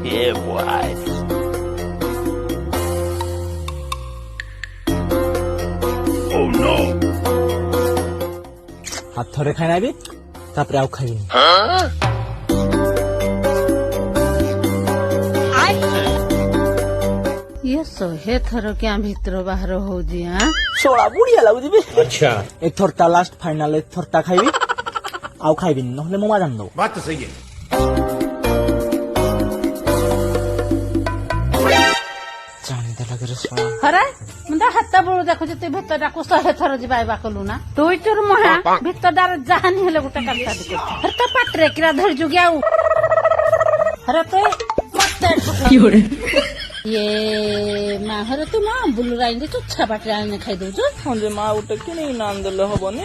Yeah, boy. Oh no. हाथ थोड़े खाना भी तापरे आउ खाइबी ये सोहे थर क्या भीतर बाहर हो जी हां सोळा बुढ़िया लागु दिबे अच्छा एक थोरता लास्ट फाइनल एक थोरता खाइबी आउ खाइबी नहले मोमा जान दो बात तो सही है जाने दे लगे रे सोळा अरे मुंडा हाथ बळू देखो जे तू भीतर डाको सोहे थर जिबाइबा कलु ना तू तोर महा भीतर डार जाहानी हेले गुटा कालता दिको अरे तो पाटरे किरा धर जुगियाउ अरे तो की हो रे ये माहर तू ना बुलुराई ने तुच्छा पाटरे ने खाइ दउ जो हम जे मा उठे कि नहीं नाम देले हबो ने